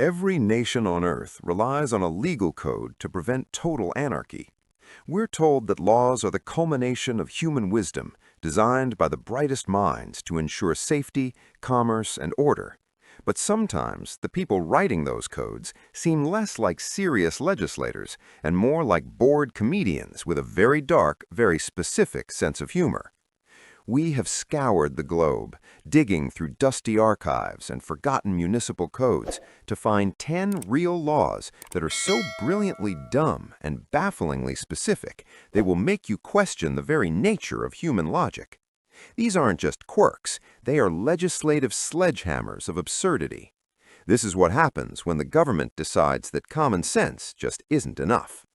Every nation on Earth relies on a legal code to prevent total anarchy. We're told that laws are the culmination of human wisdom, designed by the brightest minds to ensure safety, commerce, and order. But sometimes the people writing those codes seem less like serious legislators and more like bored comedians with a very dark, very specific sense of humor. We have scoured the globe, digging through dusty archives and forgotten municipal codes to find 10 real laws that are so brilliantly dumb and bafflingly specific they will make you question the very nature of human logic. These aren't just quirks, they are legislative sledgehammers of absurdity. This is what happens when the government decides that common sense just isn't enough.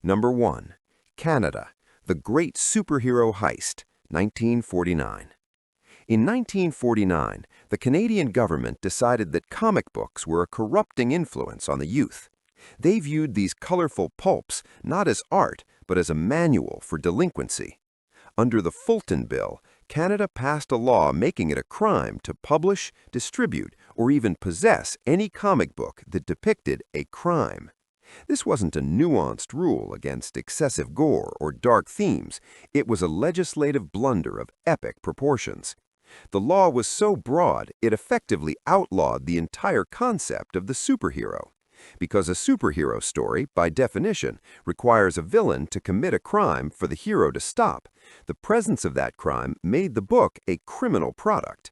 Number 1. Canada, the Great Superhero Heist, 1949. In 1949, the Canadian government decided that comic books were a corrupting influence on the youth. They viewed these colorful pulps not as art, but as a manual for delinquency. Under the Fulton Bill, Canada passed a law making it a crime to publish, distribute, or even possess any comic book that depicted a crime. This wasn't a nuanced rule against excessive gore or dark themes. It was a legislative blunder of epic proportions. The law was so broad, it effectively outlawed the entire concept of the superhero. Because a superhero story, by definition, requires a villain to commit a crime for the hero to stop, the presence of that crime made the book a criminal product.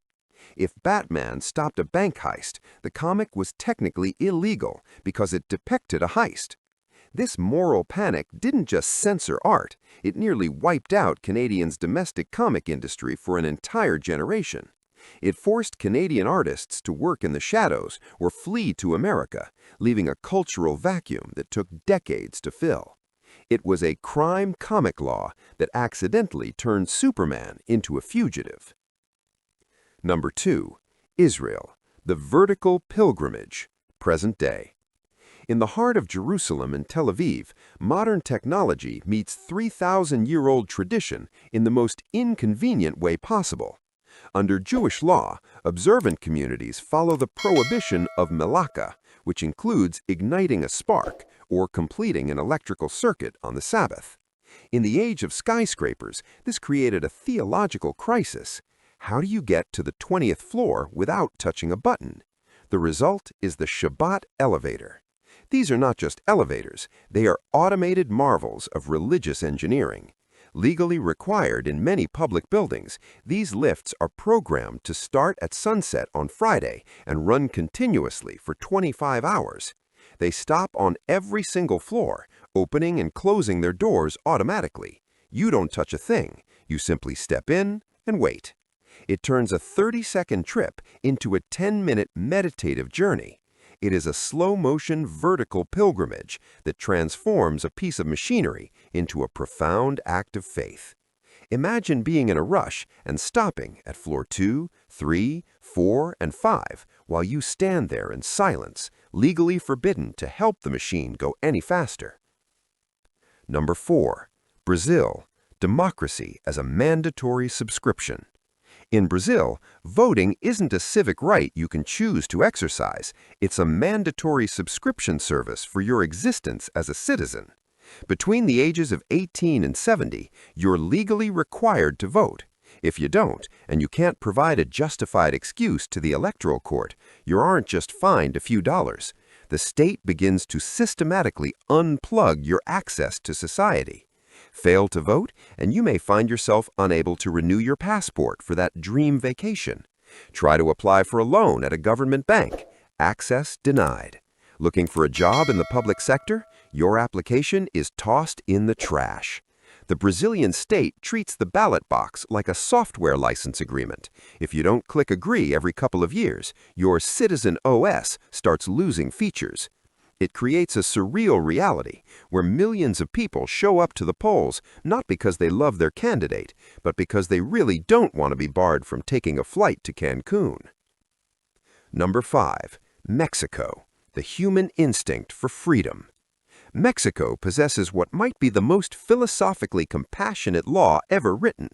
If Batman stopped a bank heist, the comic was technically illegal because it depicted a heist. This moral panic didn't just censor art, it nearly wiped out Canadians' domestic comic industry for an entire generation. It forced Canadian artists to work in the shadows or flee to America, leaving a cultural vacuum that took decades to fill. It was a crime comic law that accidentally turned Superman into a fugitive. Number 2. Israel, the vertical pilgrimage, present day. In the heart of Jerusalem and Tel Aviv, modern technology meets 3,000-year-old tradition in the most inconvenient way possible. Under Jewish law, observant communities follow the prohibition of melaka, which includes igniting a spark or completing an electrical circuit on the Sabbath. In the age of skyscrapers, this created a theological crisis. How do you get to the 20th floor without touching a button? The result is the Shabbat elevator. These are not just elevators, they are automated marvels of religious engineering. Legally required in many public buildings, these lifts are programmed to start at sunset on Friday and run continuously for 25 hours. They stop on every single floor, opening and closing their doors automatically. You don't touch a thing, you simply step in and wait. It turns a 30-second trip into a 10-minute meditative journey. It is a slow-motion vertical pilgrimage that transforms a piece of machinery into a profound act of faith. Imagine being in a rush and stopping at floor 2, 3, 4, and 5 while you stand there in silence, legally forbidden to help the machine go any faster. Number 4. Brazil, democracy as a mandatory subscription. In Brazil, voting isn't a civic right you can choose to exercise. It's a mandatory subscription service for your existence as a citizen. Between the ages of 18 and 70, you're legally required to vote. If you don't, and you can't provide a justified excuse to the electoral court, you aren't just fined a few dollars. The state begins to systematically unplug your access to society. Fail to vote, and you may find yourself unable to renew your passport for that dream vacation. Try to apply for a loan at a government bank. Access denied. Looking for a job in the public sector? Your application is tossed in the trash. The Brazilian state treats the ballot box like a software license agreement. If you don't click agree every couple of years, your Citizen OS starts losing features. It creates a surreal reality where millions of people show up to the polls not because they love their candidate, but because they really don't want to be barred from taking a flight to Cancun. Number 5. Mexico, the human instinct for freedom. Mexico possesses what might be the most philosophically compassionate law ever written.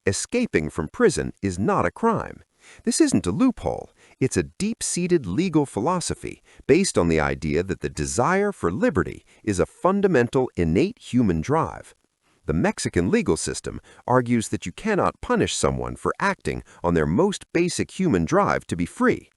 Escaping from prison is not a crime. This isn't a loophole. It's a deep-seated legal philosophy based on the idea that the desire for liberty is a fundamental innate human drive. The Mexican legal system argues that you cannot punish someone for acting on their most basic human drive to be free.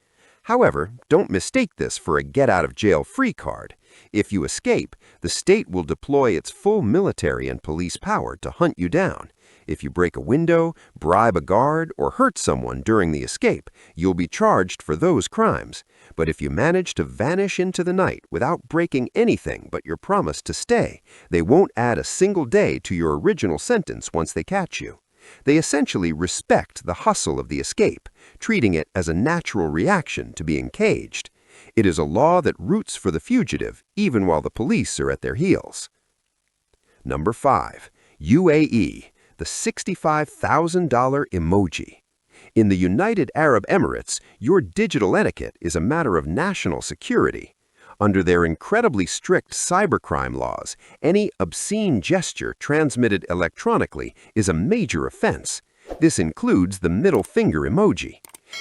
However, don't mistake this for a get-out-of-jail-free card. If you escape, the state will deploy its full military and police power to hunt you down. If you break a window, bribe a guard, or hurt someone during the escape, you'll be charged for those crimes. But if you manage to vanish into the night without breaking anything but your promise to stay, they won't add a single day to your original sentence once they catch you. They essentially respect the hustle of the escape, treating it as a natural reaction to being caged. It is a law that roots for the fugitive even while the police are at their heels. Number 5. UAE, the $65,000 emoji. In the United Arab Emirates, your digital etiquette is a matter of national security. Under their incredibly strict cybercrime laws, any obscene gesture transmitted electronically is a major offense. This includes the middle finger emoji.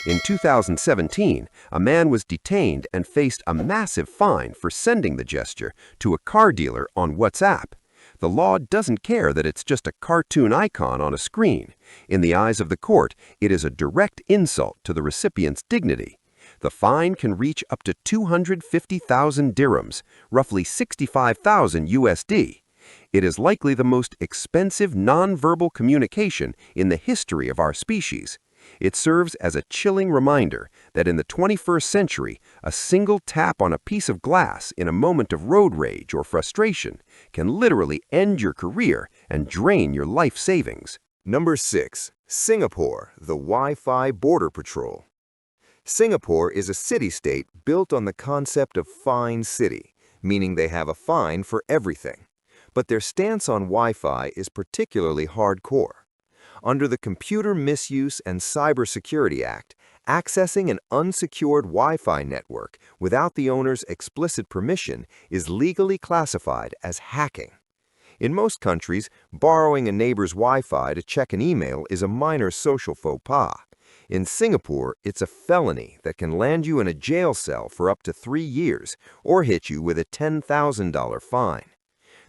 In 2017, a man was detained and faced a massive fine for sending the gesture to a car dealer on WhatsApp. The law doesn't care that it's just a cartoon icon on a screen. In the eyes of the court, it is a direct insult to the recipient's dignity. The fine can reach up to 250,000 dirhams, roughly 65,000 USD. It is likely the most expensive nonverbal communication in the history of our species. It serves as a chilling reminder that in the 21st century, a single tap on a piece of glass in a moment of road rage or frustration can literally end your career and drain your life savings. Number 6. Singapore, the Wi-Fi Border Patrol. Singapore is a city-state built on the concept of fine city, meaning they have a fine for everything. But their stance on Wi-Fi is particularly hardcore. Under the Computer Misuse and Cybersecurity Act, accessing an unsecured Wi-Fi network without the owner's explicit permission is legally classified as hacking. In most countries, borrowing a neighbor's Wi-Fi to check an email is a minor social faux pas. In Singapore, it's a felony that can land you in a jail cell for up to 3 years or hit you with a $10,000 fine.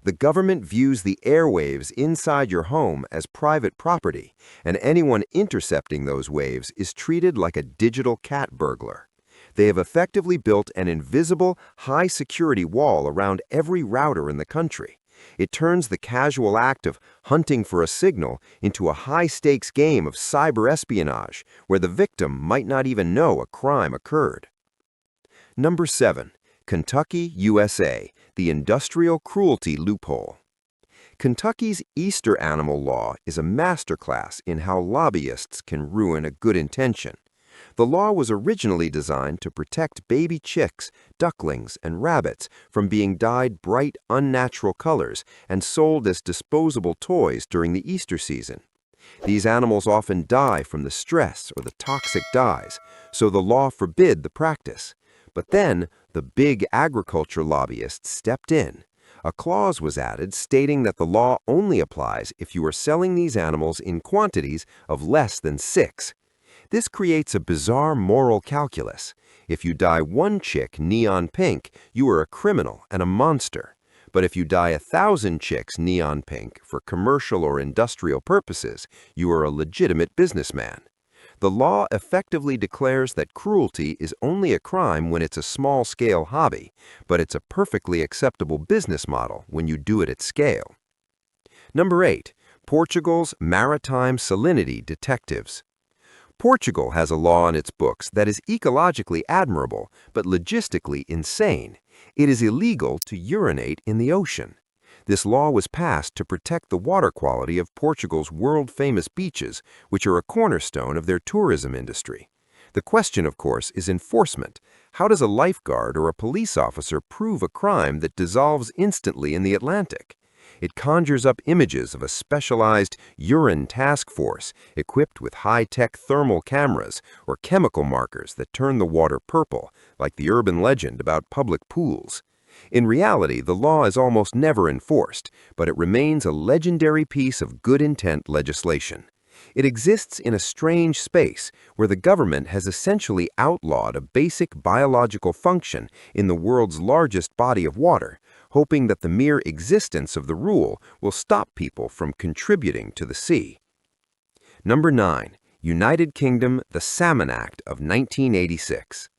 The government views the airwaves inside your home as private property, and anyone intercepting those waves is treated like a digital cat burglar. They have effectively built an invisible, high-security wall around every router in the country. It turns the casual act of hunting for a signal into a high-stakes game of cyber espionage where the victim might not even know a crime occurred. Number 7. Kentucky, USA, the industrial cruelty loophole. Kentucky's Easter animal law is a masterclass in how lobbyists can ruin a good intention. The law was originally designed to protect baby chicks, ducklings, and rabbits from being dyed bright, unnatural colors and sold as disposable toys during the Easter season. These animals often die from the stress or the toxic dyes, so the law forbid the practice. But then, the big agriculture lobbyists stepped in. A clause was added stating that the law only applies if you are selling these animals in quantities of less than 6. This creates a bizarre moral calculus. If you dye one chick neon pink, you are a criminal and a monster. But if you dye 1,000 chicks neon pink for commercial or industrial purposes, you are a legitimate businessman. The law effectively declares that cruelty is only a crime when it's a small-scale hobby, but it's a perfectly acceptable business model when you do it at scale. Number 8. Portugal's Maritime Salinity Detectives. Portugal has a law in its books that is ecologically admirable, but logistically insane. It is illegal to urinate in the ocean. This law was passed to protect the water quality of Portugal's world-famous beaches, which are a cornerstone of their tourism industry. The question, of course, is enforcement. How does a lifeguard or a police officer prove a crime that dissolves instantly in the Atlantic? It conjures up images of a specialized urine task force equipped with high-tech thermal cameras or chemical markers that turn the water purple, like the urban legend about public pools. In reality, the law is almost never enforced, but it remains a legendary piece of good intent legislation. It exists in a strange space where the government has essentially outlawed a basic biological function in the world's largest body of water, hoping that the mere existence of the rule will stop people from contributing to the sea. Number 9. United Kingdom, the Salmon Act of 1986.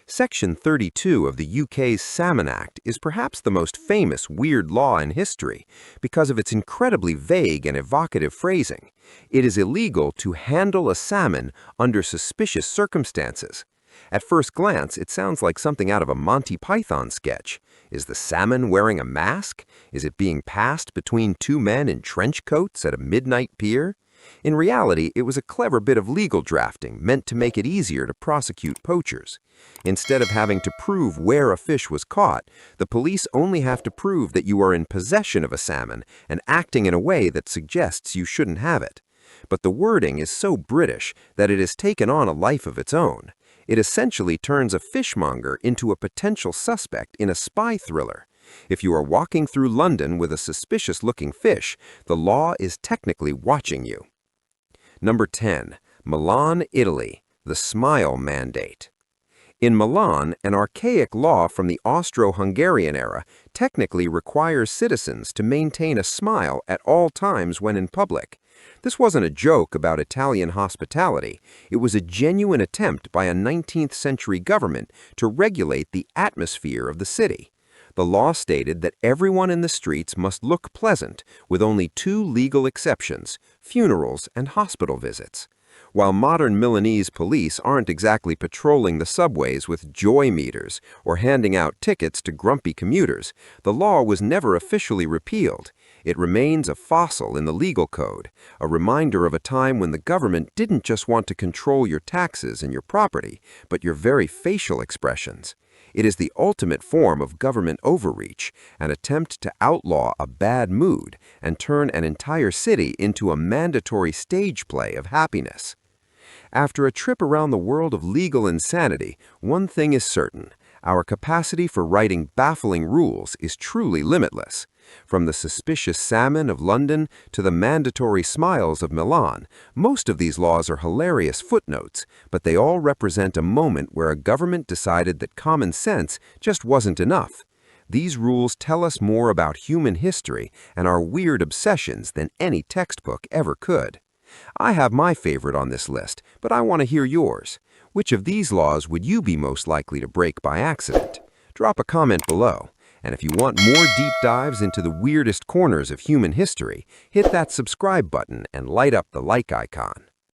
Section 32 of the UK's Salmon Act is perhaps the most famous weird law in history because of its incredibly vague and evocative phrasing. It is illegal to handle a salmon under suspicious circumstances. At first glance, it sounds like something out of a Monty Python sketch. Is the salmon wearing a mask? Is it being passed between two men in trench coats at a midnight pier? In reality, it was a clever bit of legal drafting meant to make it easier to prosecute poachers. Instead of having to prove where a fish was caught, the police only have to prove that you are in possession of a salmon and acting in a way that suggests you shouldn't have it. But the wording is so British that it has taken on a life of its own. It essentially turns a fishmonger into a potential suspect in a spy thriller. If you are walking through London with a suspicious-looking fish, the law is technically watching you. Number 10. Milan, Italy, the Smile Mandate. In Milan, an archaic law from the Austro-Hungarian era technically requires citizens to maintain a smile at all times when in public. This wasn't a joke about Italian hospitality. It was a genuine attempt by a 19th century government to regulate the atmosphere of the city. The law stated that everyone in the streets must look pleasant, with only two legal exceptions: funerals and hospital visits. While modern Milanese police aren't exactly patrolling the subways with joy meters or handing out tickets to grumpy commuters, the law was never officially repealed. It remains a fossil in the legal code, a reminder of a time when the government didn't just want to control your taxes and your property, but your very facial expressions. It is the ultimate form of government overreach, an attempt to outlaw a bad mood and turn an entire city into a mandatory stage play of happiness. After a trip around the world of legal insanity, one thing is certain: our capacity for writing baffling rules is truly limitless. From the suspicious salmon of London to the mandatory smiles of Milan, most of these laws are hilarious footnotes, but they all represent a moment where a government decided that common sense just wasn't enough. These rules tell us more about human history and our weird obsessions than any textbook ever could. I have my favorite on this list, but I want to hear yours. Which of these laws would you be most likely to break by accident? Drop a comment below. And if you want more deep dives into the weirdest corners of human history, hit that subscribe button and light up the like icon.